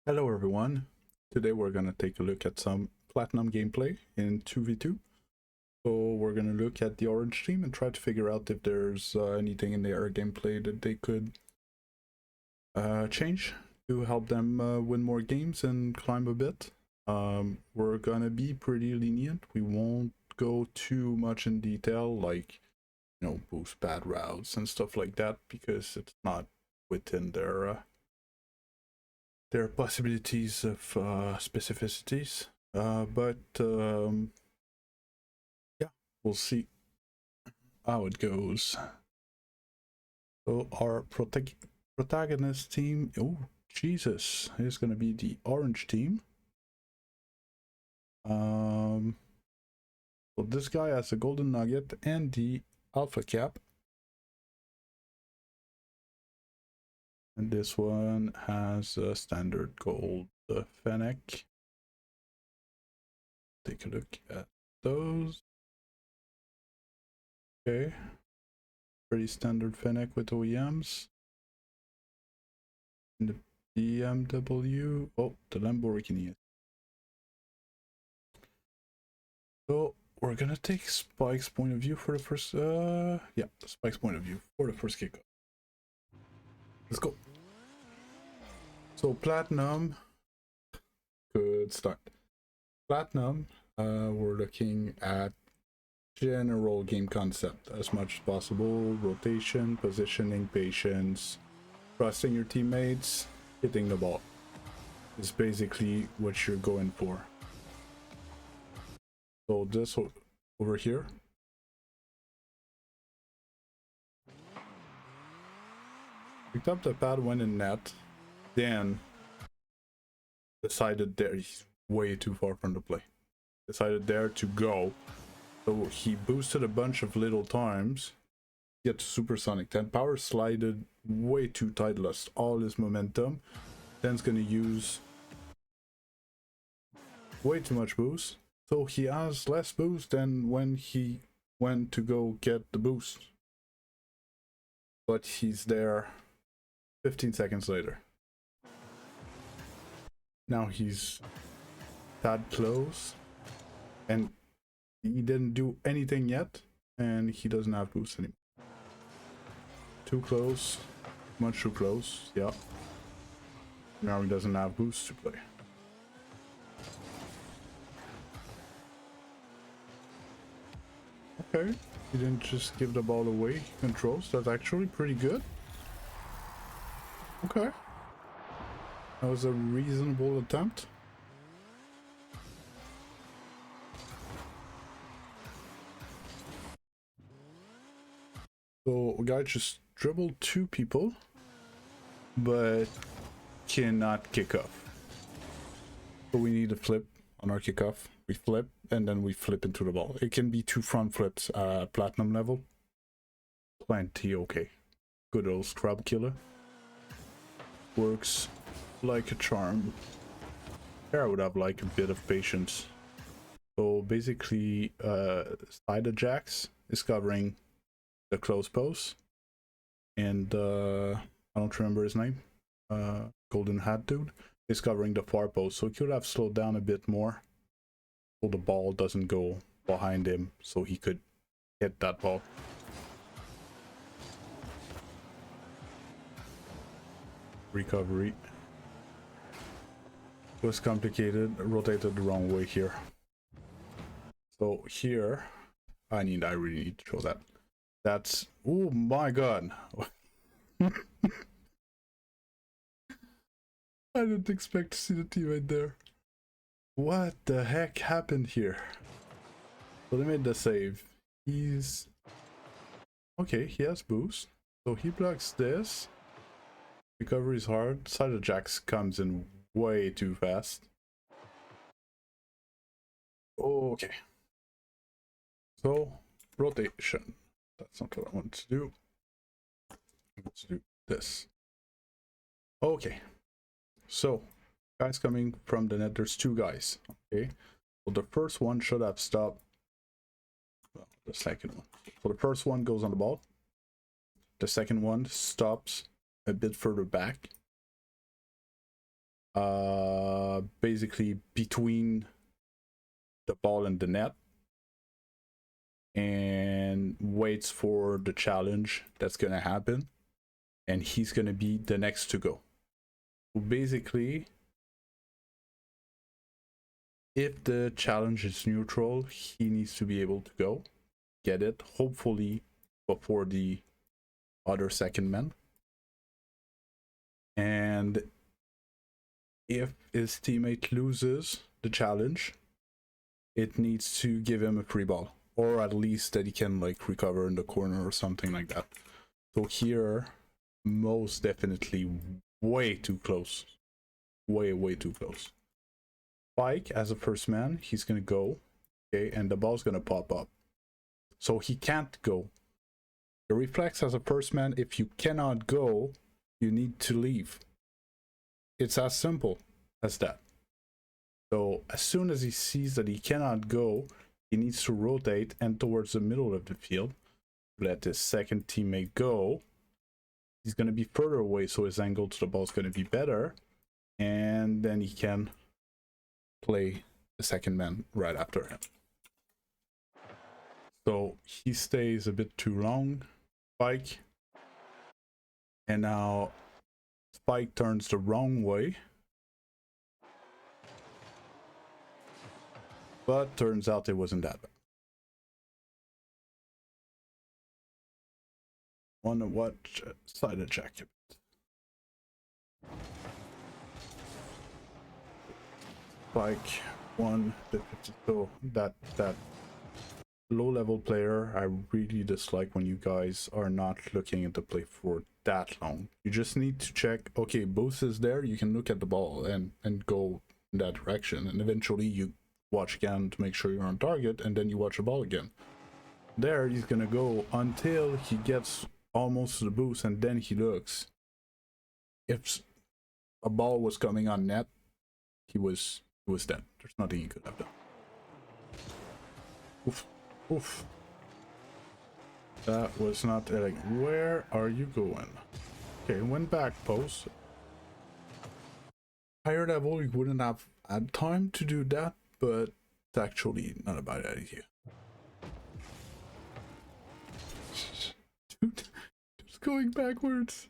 Hello everyone, today we're going to take a look at some Platinum gameplay in 2v2. So we're going to look at the orange team and try to figure out if there's anything in their gameplay that they could change to help them win more games and climb a bit. We're going to be pretty lenient, we won't go too much in detail like, boost bad routes and stuff like that because it's not within their possibilities of specificities, but yeah, we'll see how it goes. So our protagonist team, oh Jesus, is going to be the orange team. So this guy has the golden nugget and the alpha cap, and this one has a standard gold Fennec. Take a look at those. Okay, pretty standard Fennec with OEMs. And the BMW, oh, the Lamborghini. So we're gonna take Spike's point of view for the first, yeah, Spike's point of view for the first kickoff. Let's go. So Platinum, good start. Platinum, we're looking at general game concept as much as possible. Rotation, positioning, patience, trusting your teammates, hitting the ball is basically what you're going for. So this over here, picked up the pad, went in net, then decided there he's way too far from the play. Decided there to go. So he boosted a bunch of little times. Get supersonic 10 power, slided way too tight, lost all his momentum. Then's gonna use way too much boost. So he has less boost than when he went to go get the boost. But he's there 15 seconds later. Now he's that close and he didn't do anything yet and he doesn't have boost anymore. Too close, much too close, yeah. Now he doesn't have boost to play. Okay, he didn't just give the ball away, he controls, that's actually pretty good. Okay. That was a reasonable attempt. So a guy just dribbled two people, but cannot kick off. So we need a flip on our kickoff. We flip and then we flip into the ball. It can be two front flips at platinum level. Plenty okay. Good old scrub killer. Works like a charm. Here I would have like a bit of patience. So basically, side jacks is covering the close post, and I don't remember his name. Golden hat dude is covering the far post, so he could have slowed down a bit more, so the ball doesn't go behind him, so he could hit that ball. Recovery was complicated, rotated the wrong way here. So here, I really need to show that. That's, oh my god. I didn't expect to see the team right there. What the heck happened here? So they made the save. He's okay, he has boost, so he blocks this. Recovery is hard. Side of jacks comes in way too fast. Okay, so rotation, that's not what I want to do. Let's do this. Okay, so guys coming from the net, there's two guys. Okay, so the first one should have stopped, well, the second one. So the first one goes on the ball, the second one stops a bit further back, basically between the ball and the net, and waits for the challenge that's gonna happen, and he's gonna be the next to go. So basically, if the challenge is neutral, he needs to be able to go get it, hopefully before the other second man. And if his teammate loses the challenge, it needs to give him a free ball, or at least that he can like recover in the corner or something like that. So here, most definitely way too close. Way too close. Spike as a first man, he's gonna go, okay, and the ball's gonna pop up. So he can't go. The reflex as a first man, if you cannot go, you need to leave. It's as simple as that. So as soon as he sees that he cannot go, he needs to rotate and towards the middle of the field, let his second teammate go. He's going to be further away, so his angle to the ball is going to be better, and then he can play the second man right after him. So he stays a bit too long, Spike, and now Spike turns the wrong way, but turns out it wasn't that bad. Wanna watch side check it. Spike won the 50. So that low level player, I really dislike when you guys are not looking at the play for that long. You just need to check, okay, boost is there, you can look at the ball and go in that direction, and eventually you watch again to make sure you're on target, and then you watch the ball again. There he's gonna go until he gets almost to the boost, and then he looks. If a ball was coming on net, he was dead. There's nothing he could have done. Oof. Oof. That was not like, where are you going? Okay, went back post. Higher level, you wouldn't have had time to do that, but it's actually not a bad idea. Dude, just going backwards.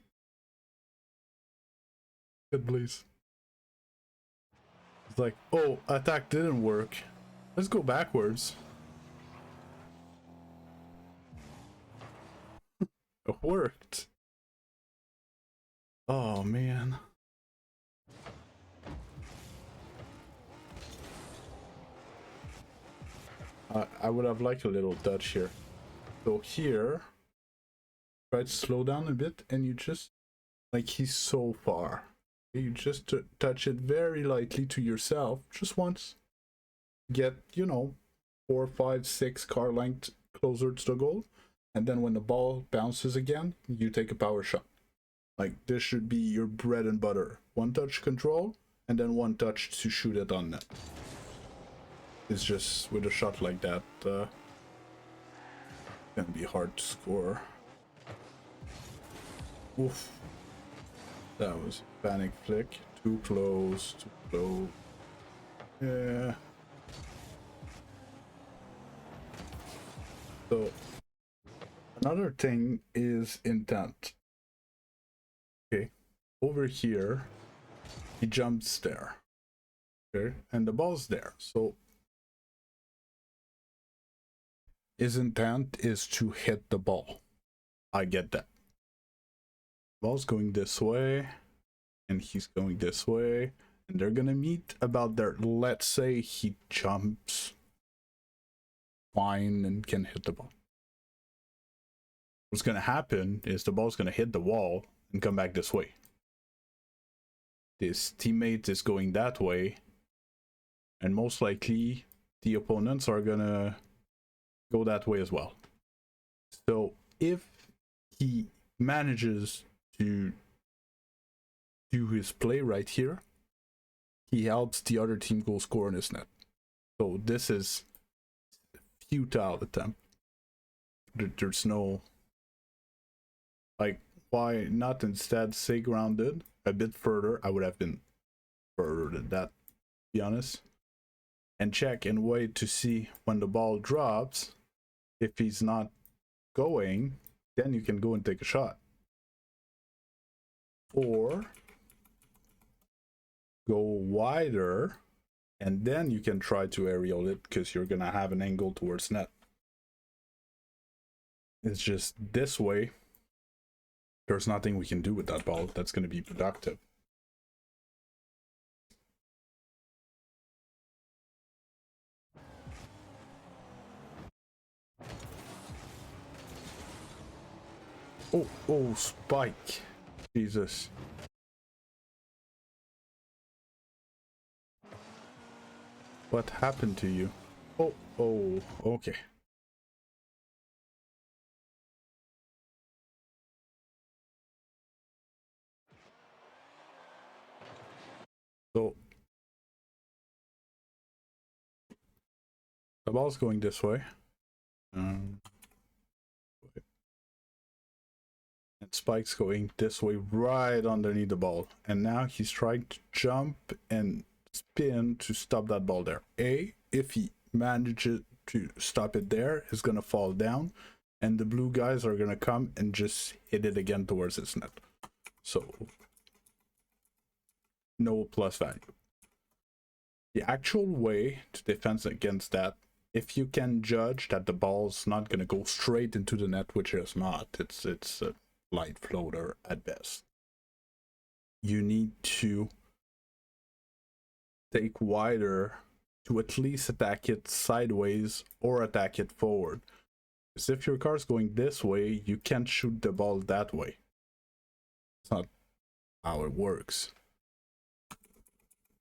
Good, please. It's like, oh, attack didn't work. Let's go backwards. It worked. Oh, man. I would have liked a little touch here. So here, try to slow down a bit, and you just, like, he's so far. You just touch it very lightly to yourself, just once. Get, you know, 4, 5, 6 car length closer to the goal, and then when the ball bounces again, you take a power shot. Like, this should be your bread and butter. One touch control, and then one touch to shoot it on net. It's just, with a shot like that, gonna be hard to score. Oof. That was a panic flick. Too close, too close. Yeah. So, another thing is intent. Okay. Over here, he jumps there. Okay. And the ball's there. So, his intent is to hit the ball. I get that. Ball's going this way, and he's going this way, and they're gonna meet about there. Let's say he jumps fine and can hit the ball. What's gonna happen is the ball's gonna hit the wall and come back this way. His teammate is going that way, and most likely the opponents are gonna go that way as well. So if he manages to do his play right here, he helps the other team goal score in his net. So this is a futile attempt. There's no, like, why not instead stay grounded a bit further? I would have been further than that, to be honest. And check and wait to see when the ball drops. If he's not going, then you can go and take a shot. Or go wider, and then you can try to aerial it because you're gonna have an angle towards net. It's just this way. There's nothing we can do with that ball that's gonna be productive. Oh, spike. Jesus. What happened to you? Oh, okay. So the ball's going this way. And Spike's going this way right underneath the ball. And now he's trying to jump and spin to stop that ball there. If he manages to stop it there, it's gonna fall down. And the blue guys are gonna come and just hit it again towards its net. So no plus value. The actual way to defend against that, if you can judge that the ball's not gonna go straight into the net, which is not, it's a light floater at best, you need to take wider to at least attack it sideways or attack it forward. Because if your car's going this way, you can't shoot the ball that way. It's not how it works.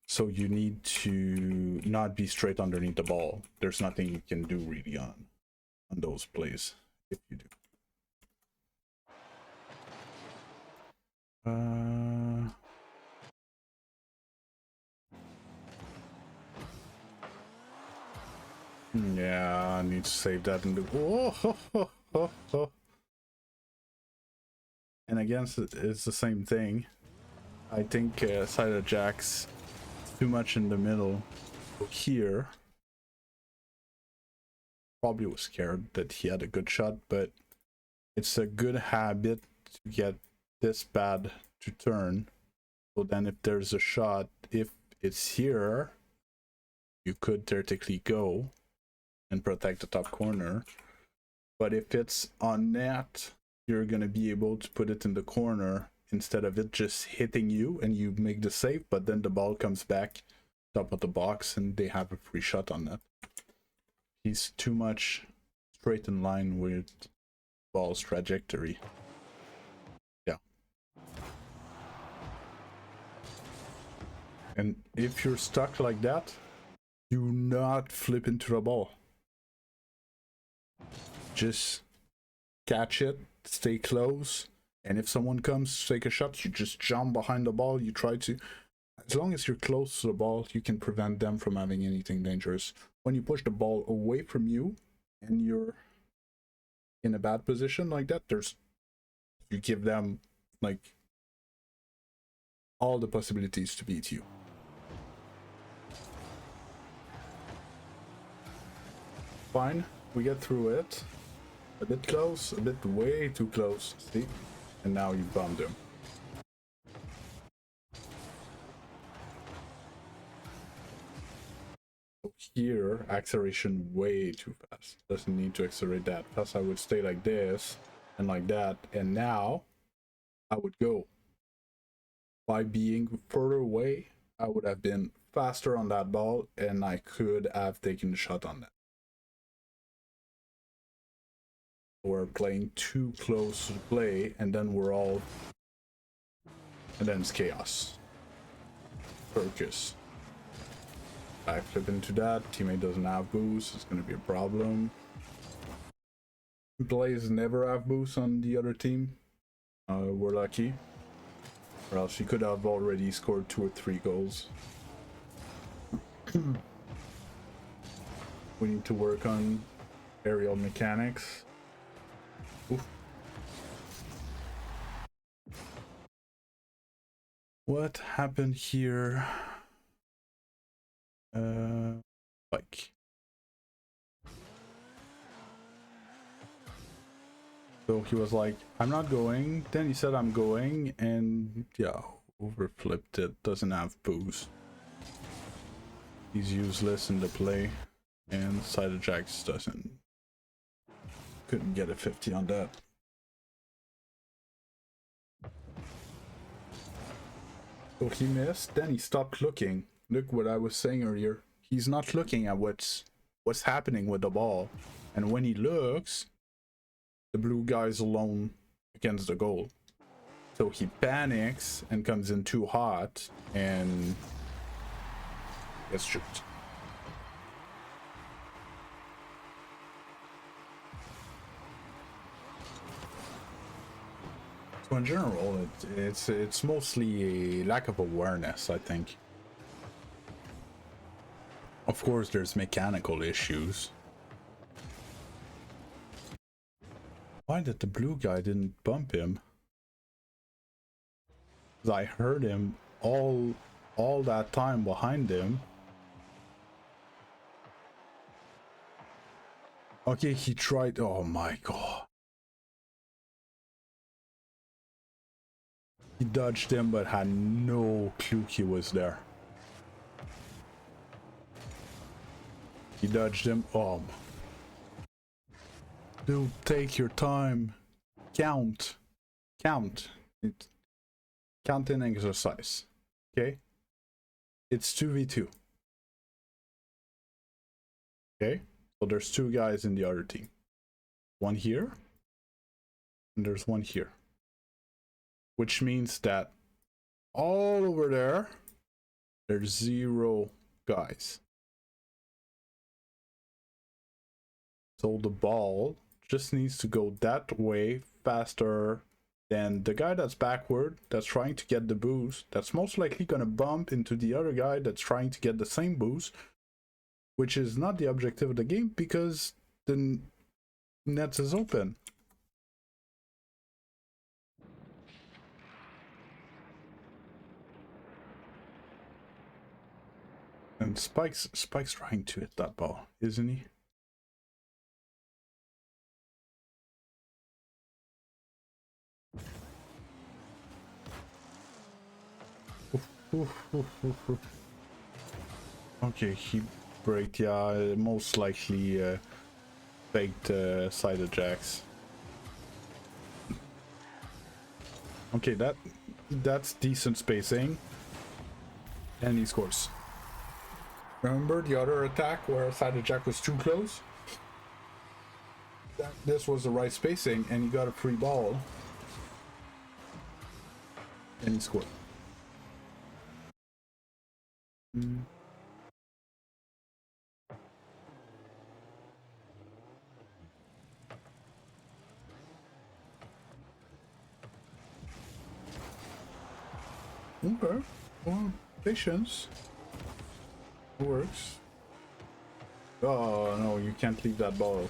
So you need to not be straight underneath the ball. There's nothing you can do really on those plays if you do. Yeah, I need to save that in the... And again, it's the same thing. I think Cider Jack's too much in the middle here. Probably was scared that he had a good shot, but it's a good habit to get this bad to turn. So then if there's a shot, if it's here, you could theoretically go and protect the top corner. But if it's on net, you're going to be able to put it in the corner instead of it just hitting you and you make the save, but then the ball comes back top of the box and they have a free shot on that. He's too much straight in line with ball's trajectory. Yeah. And if you're stuck like that, do not flip into the ball. Just catch it, stay close, and if someone comes to take a shot, you just jump behind the ball. You try to, as long as you're close to the ball, you can prevent them from having anything dangerous. When you push the ball away from you and you're in a bad position like that, you give them like all the possibilities to beat you. Fine, we get through it. A bit close, a bit way too close, see? And now you bombed him. Here, acceleration way too fast. Doesn't need to accelerate that. Plus I would stay like this and like that. And now I would go. By being further away, I would have been faster on that ball and I could have taken the shot on that. We're playing too close to the play and then and then it's chaos. Focus. Backflip into that. Teammate doesn't have boost. It's going to be a problem. Players never have boost on the other team. We're lucky. Or else he could have already scored 2 or 3 goals. We need to work on aerial mechanics. Oof. What happened here? Spike. So he was like, I'm not going. Then he said, I'm going. And yeah, overflipped it. Doesn't have boost. He's useless in the play. And Side of Jacks doesn't. Couldn't get a 50 on that. So he missed. Then he stopped looking. Look what I was saying earlier. He's not looking at what's happening with the ball. And when he looks, the blue guy's alone against the goal. So he panics and comes in too hot and gets shoot. So in general, it's mostly a lack of awareness, I think. Of course, there's mechanical issues. Why did the blue guy didn't bump him? Because I heard him all that time behind him. Okay, he tried. Oh my god. He dodged him, but had no clue he was there. He dodged him. Oh. Dude, take your time. Count. Count. It's counting exercise. Okay? It's 2v2. Okay? So there's two guys in the other team. One here. And there's one here. Which means that all over there, there's 0 guys. So the ball just needs to go that way faster than the guy that's backward, that's trying to get the boost, that's most likely going to bump into the other guy that's trying to get the same boost, which is not the objective of the game because the net is open. And Spike's trying to hit that ball, isn't he? Okay, he braked, yeah, most likely faked Side of Jacks. Okay, that's decent spacing. And he scores. Remember the other attack where Side of Jack was too close? This was the right spacing, and he got a free ball. And he scored. Okay. Well, patience. It works. Oh no, you can't leave that ball. You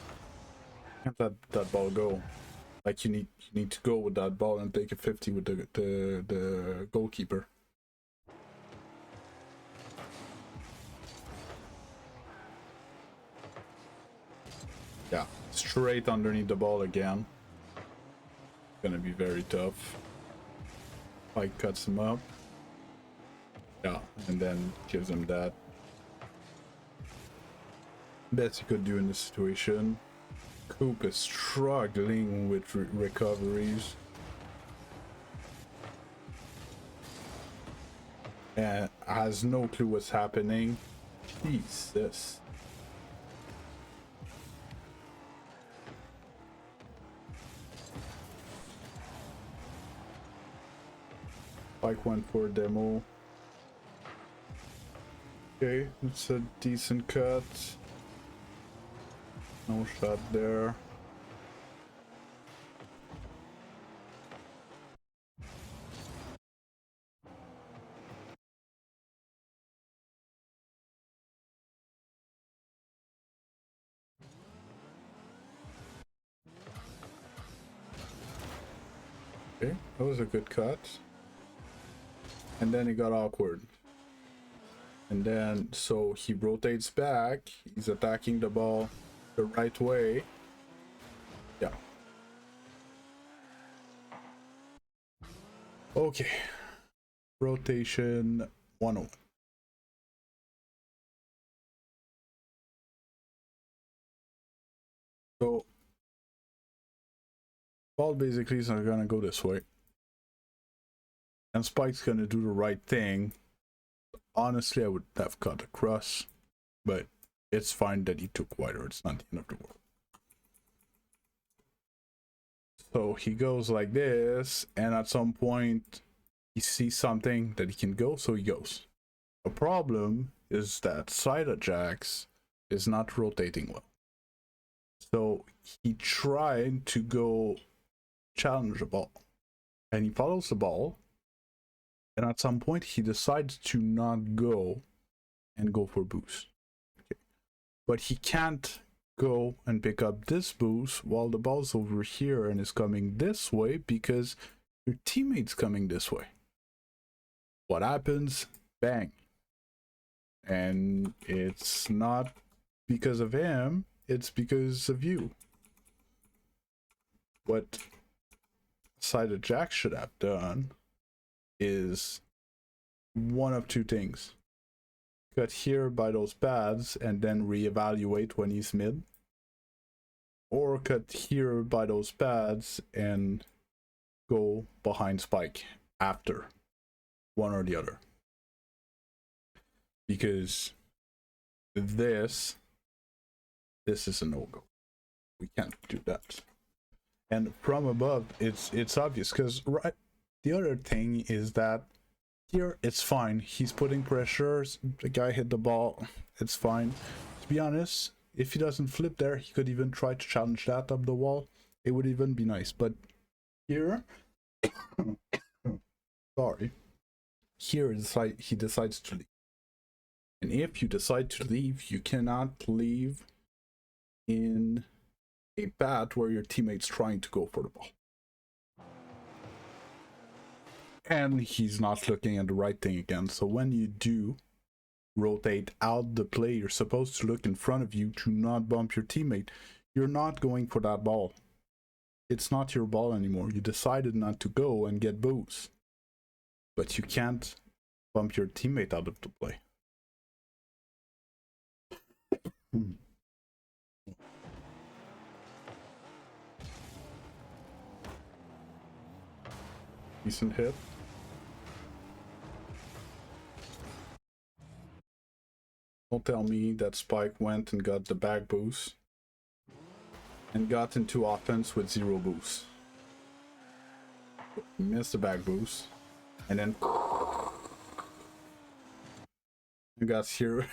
can't let that ball go. Like you need to go with that ball and take a 50 with the goalkeeper. Yeah, straight underneath the ball again. Gonna be very tough. Pike cuts him up. Yeah, and then gives him that. Best he could do in this situation. Coop is struggling with recoveries. And has no clue what's happening. Jesus. Pike went for a demo. Okay, it's a decent cut. No shot there. Okay, that was a good cut. And then it got awkward. And then, so he rotates back. He's attacking the ball the right way. Yeah. Okay. Rotation 101. So, ball basically is not gonna go this way. And Spike's gonna do the right thing. Honestly, I would have cut across, but it's fine that he took wider. It's not the end of the world. So he goes like this, and at some point he sees something that he can go, so he goes. The problem is that side Ajax is not rotating well. So he tried to go challenge the ball, and he follows the ball, and at some point he decides to not go and go for boost. Okay. But he can't go and pick up this boost while the ball's over here and is coming this way because your teammate's coming this way. What happens? Bang. And it's not because of him, it's because of you. What Side Ajax should have done is one of two things. Cut here by those pads and then reevaluate when he's mid. Or cut here by those pads and go behind Spike after. One or the other. Because this is a no-go. We can't do that. And from above, it's obvious because right. The other thing is that here it's fine. He's putting pressures. The guy hit the ball. It's fine. To be honest, if he doesn't flip there, he could even try to challenge that up the wall. It would even be nice. But here, sorry, here he decides to leave. And if you decide to leave, you cannot leave in a path where your teammate's trying to go for the ball. And he's not looking at the right thing again. So when you do rotate out the play, you're supposed to look in front of you to not bump your teammate. You're not going for that ball. It's not your ball anymore. You decided not to go and get boost. But you can't bump your teammate out of the play. Decent hit. Don't tell me that Spike went and got the back boost and got into offense with 0 boost. Missed the back boost and then you got 0.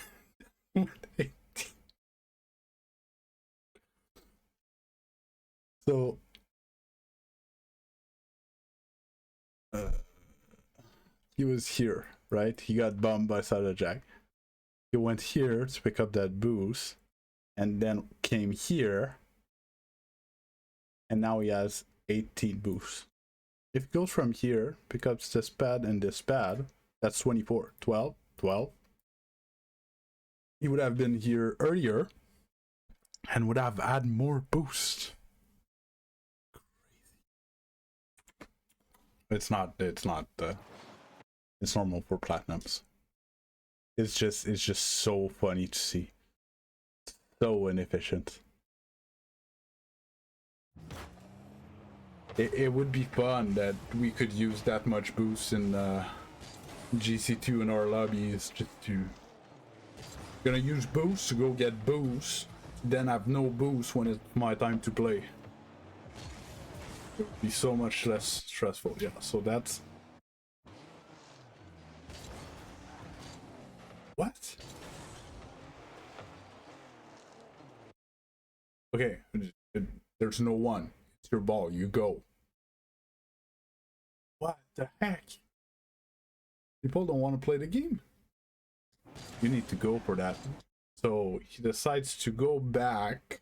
So he was here, right? He got bumped by Side Ajax. He went here to pick up that boost and then came here and now he has 18 boosts. If it goes from here, pick up this pad and this pad, that's 24. 12. He would have been here earlier and would have had more boost. It's normal for platinums. It's just so funny to see. So inefficient. It would be fun that we could use that much boost in GC2 in our lobbies just to gonna use boost to go get boost, then have no boost when it's my time to play. It would be so much less stressful. Yeah, so that's what? Okay, there's no one. It's your ball. You go. What the heck? People don't want to play the game. You need to go for that. So he decides to go back,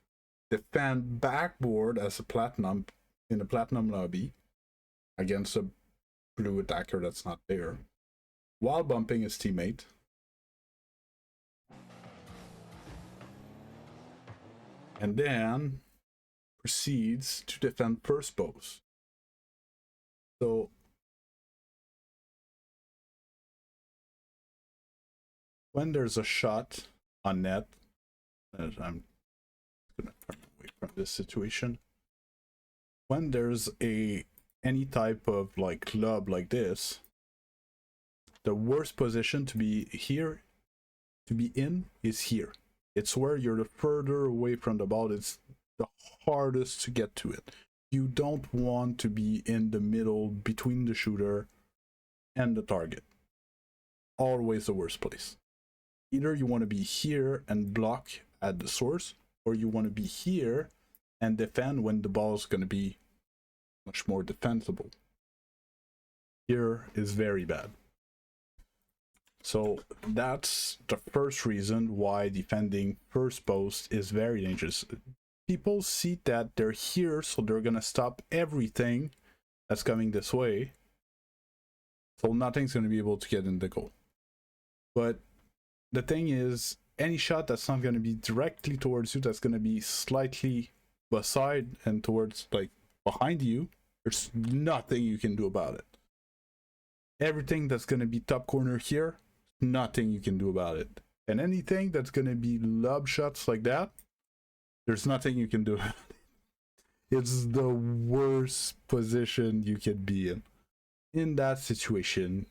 defend backboard as a platinum in a platinum lobby against a blue attacker that's not there, while bumping his teammate. and then proceeds to defend first post. So when there's a shot on net, I'm gonna turn away from this situation. When there's any type of like club like this, the worst position to be in is here. It's where you're the further away from the ball. It's the hardest to get to it. You don't want to be in the middle between the shooter and the target. Always the worst place. Either you want to be here and block at the source, or you want to be here and defend when the ball is going to be much more defensible. Here is very bad. So that's the first reason why defending first post is very dangerous. People see that they're here, so they're gonna stop everything that's coming this way. So nothing's gonna be able to get in the goal. But the thing is, any shot that's not gonna be directly towards you, that's gonna be slightly beside and towards, like, behind you, there's nothing you can do about it. Everything that's gonna be top corner here, nothing you can do about it. And anything that's gonna be lob shots like that, there's nothing you can do. It's the worst position you can be in. In that situation,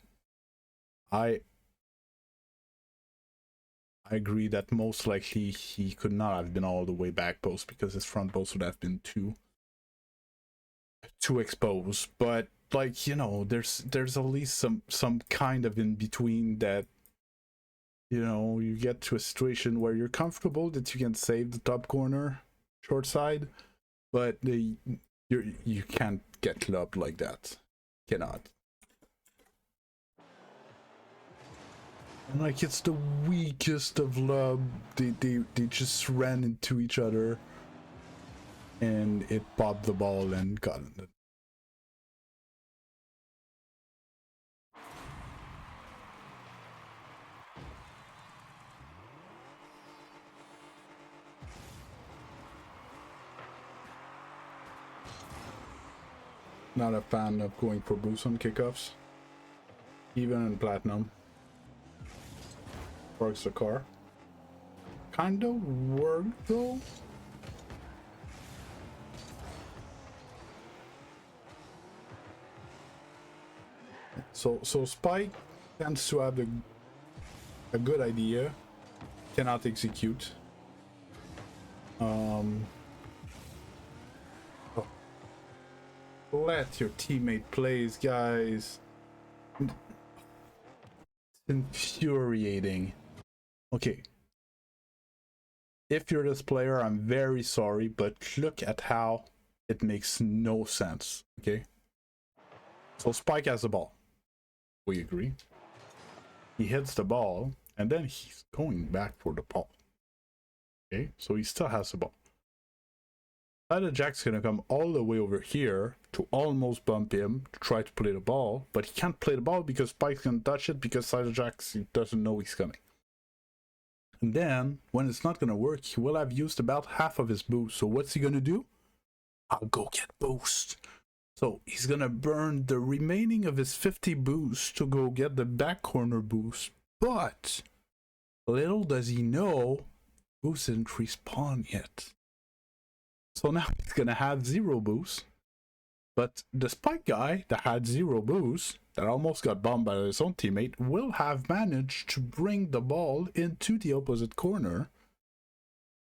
I agree that most likely he could not have been all the way back post, because his front post would have been too exposed. But, like, you know, there's at least some kind of in between that, you know, you get to a situation where you're comfortable that you can save the top corner short side, but you can't get clubbed like that. Cannot. And, like, it's the weakest of lob. They just ran into each other and it popped the ball and got it. Not a fan of going for boost on kickoffs, even in platinum. Parks the car. Kinda worked though. So Spike tends to have a good idea, cannot execute. Let your teammate plays, guys. It's infuriating. Okay. If you're this player, I'm very sorry, but look at how it makes no sense, okay? So Spike has the ball. We agree. He hits the ball, and then he's going back for the ball. Okay, so he still has the ball. Jack's gonna come all the way over here to almost bump him to try to play the ball, but he can't play the ball because Spike's gonna touch it because Jack doesn't know he's coming. And then, when it's not gonna work, he will have used about half of his boost. So what's he gonna do? I'll go get boost. So he's gonna burn the remaining of his 50 boost to go get the back corner boost. But little does he know, boost didn't respawn yet. So now he's gonna have 0 boost. But the Spike guy that had 0 boost, that almost got bombed by his own teammate, will have managed to bring the ball into the opposite corner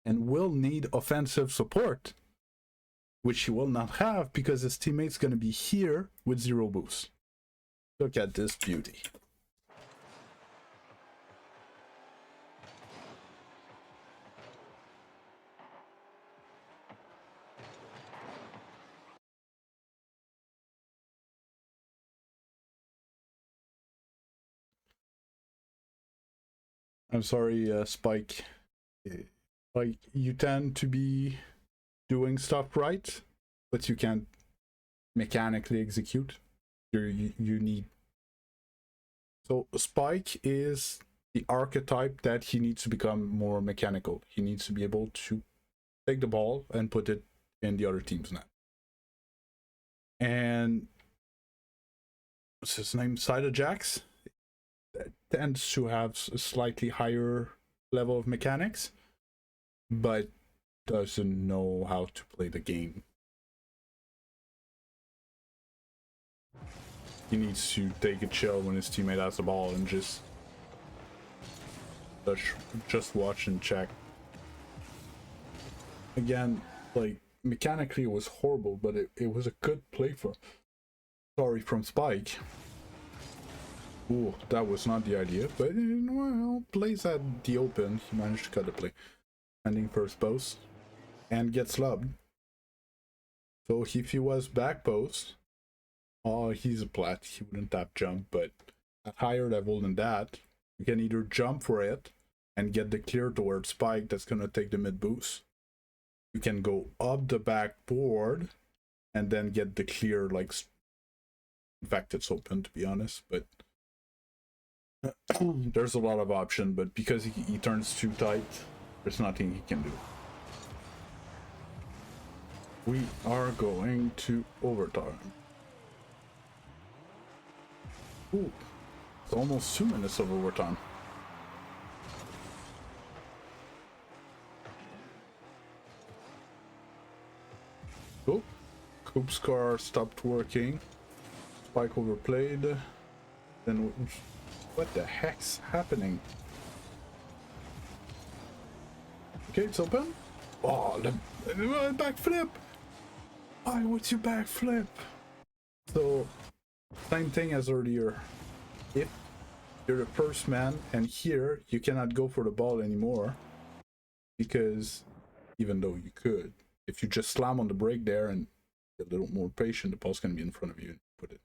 and will need offensive support, which he will not have because his teammate's gonna be here with 0 boost. Look at this beauty. I'm sorry, Spike. Like, you tend to be doing stuff right, but you can't mechanically execute. You need. So Spike is the archetype that he needs to become more mechanical. He needs to be able to take the ball and put it in the other team's net. And what's his name? Side Ajax tends to have a slightly higher level of mechanics, but doesn't know how to play the game. He needs to take a chill when his teammate has the ball and just watch and check. Again, like, mechanically it was horrible, but it was a good play from Spike. Ooh, that was not the idea, but well, plays at the open. He managed to cut the play. Ending first post and gets slubbed. So if he was back post, oh, he's a plat. He wouldn't have jump, but at higher level than that, you can either jump for it and get the clear towards Spike that's gonna take the mid boost. You can go up the backboard and then get the clear, like, in fact it's open to be honest, but there's a lot of option, but because he turns too tight, there's nothing he can do. We are going to overtime. Ooh, it's almost 2 minutes of overtime. Oh, Coop's car stopped working. Spike overplayed. Then what the heck's happening? Okay, it's open. Oh, the backflip! Why would you backflip? So, same thing as earlier. If you're the first man, and here you cannot go for the ball anymore, because even though you could, if you just slam on the brake there and be a little more patient, the ball's gonna be in front of you and put it.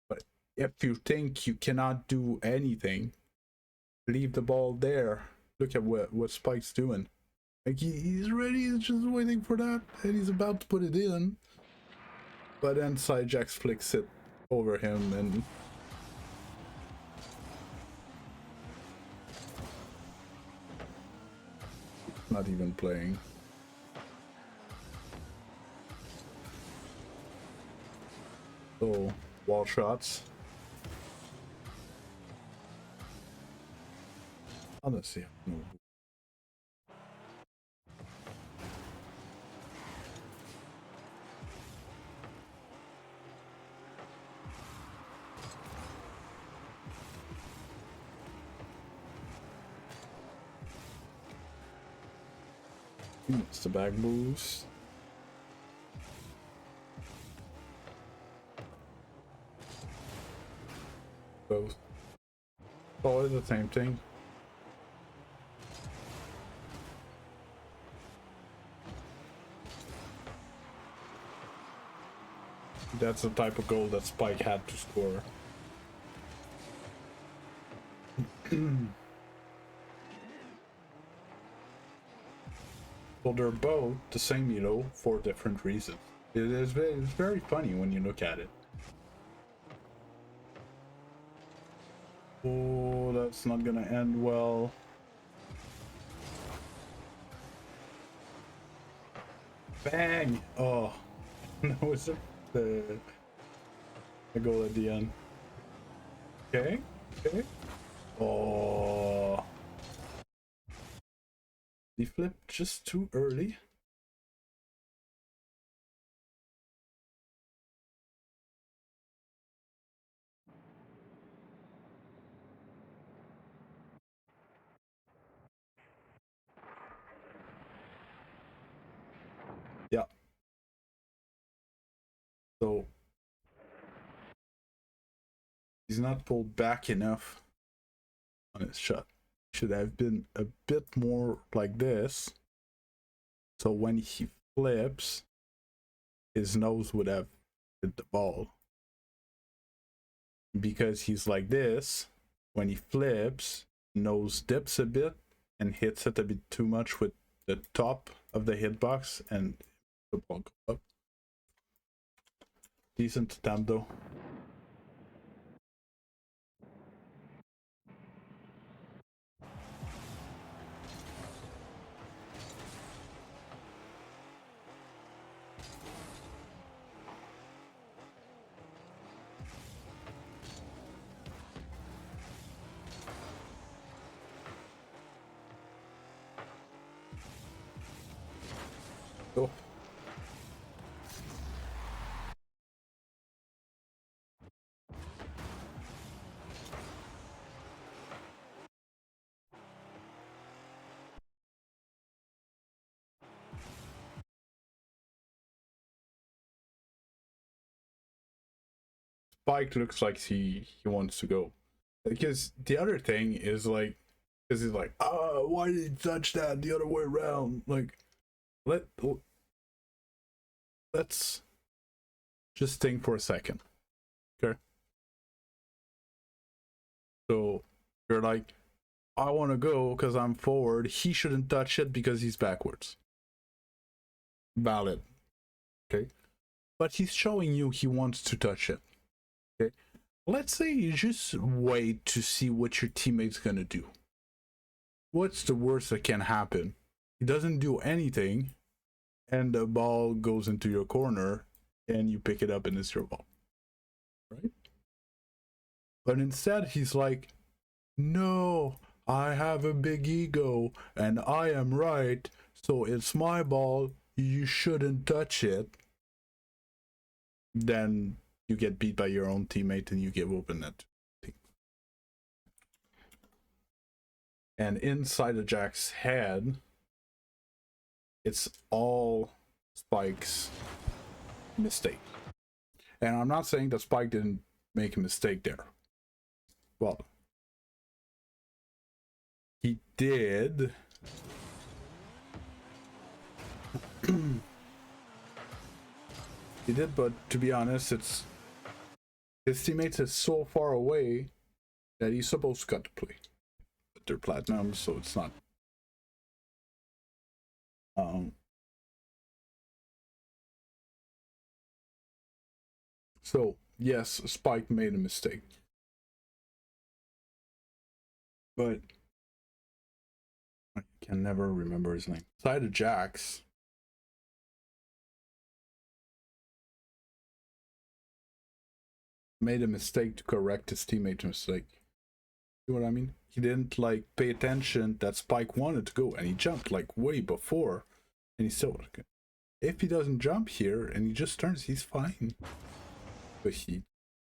But if you think you cannot do anything, leave the ball there. Look at what Spike's doing. Like, he's ready, he's just waiting for that, and he's about to put it in. But then Sidejax flicks it over him, and not even playing. So, wall shots. Honestly, no. It's the back boost. Both. Always the same thing. That's the type of goal that Spike had to score. So they're both the same elo for different reasons. It's very funny when you look at it. Oh, that's not gonna end well. Bang! Oh, no, it's the goal at the end. Okay, okay. Oh. He flipped just too early. Yeah. So he's not pulled back enough on his shot. Should have been a bit more like this. So when he flips, his nose would have hit the ball. Because he's like this, when he flips, nose dips a bit and hits it a bit too much with the top of the hitbox, and the ball goes up. Decent attempt though. Oh. Spike looks like he wants to go. Because the other thing is like, because he's like, why did you touch that the other way around? Like, let's just think for a second. Okay. So you're like, I want to go because I'm forward. He shouldn't touch it because he's backwards. Valid. Okay. But he's showing you he wants to touch it. Okay. Let's say you just wait to see what your teammate's gonna do. What's the worst that can happen? He doesn't do anything, and the ball goes into your corner, and you pick it up and it's your ball. Right? But instead, he's like, no, I have a big ego, and I am right, so it's my ball, you shouldn't touch it. Then you get beat by your own teammate and you give open net. And inside of Jack's head, it's all Spike's mistake. And I'm not saying that Spike didn't make a mistake there. Well, he did. He did, but to be honest, it's his teammates is so far away that he's supposed to cut the play. But they're platinum, so it's not. So yes, Spike made a mistake, but I can never remember his name. Side of Jax. Made a mistake to correct his teammate's mistake. You know what I mean? He didn't like pay attention that Spike wanted to go, and he jumped like way before, and he still okay. If he doesn't jump here and he just turns, he's fine. But he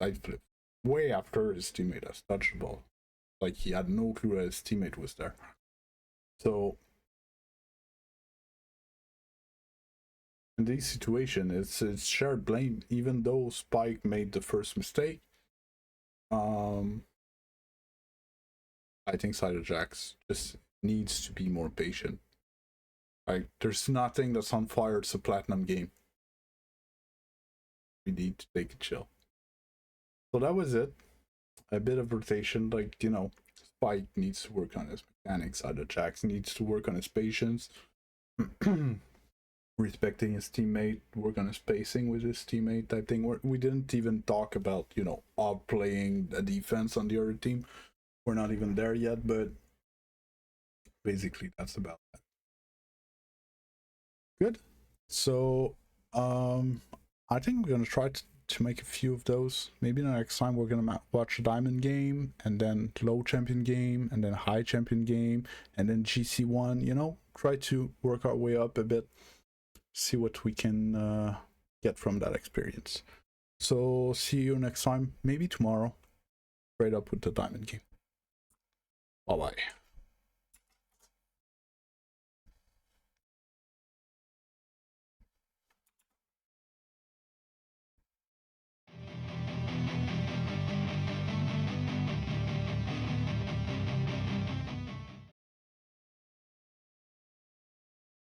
side flipped way after his teammate has touched the ball. Like he had no clue that his teammate was there. So in this situation, it's shared blame. Even though Spike made the first mistake, I think Cider Jax just needs to be more patient. Like, there's nothing that's on fire. It's a platinum game. We need to take a chill. So that was it. A bit of rotation, like, you know, Spike needs to work on his mechanics. Cider Jax needs to work on his patience. Respecting his teammate, work on his spacing with his teammate type thing. We didn't even talk about, you know, outplaying the defense on the other team. We're not even there yet, but basically that's about that. Good. So I think we're gonna try to make a few of those. Maybe next time we're gonna watch a diamond game, and then low champion game, and then high champion game, and then GC1, you know, try to work our way up a bit, see what we can get from that experience. So see you next time, maybe tomorrow, straight up with the diamond game. Bye bye.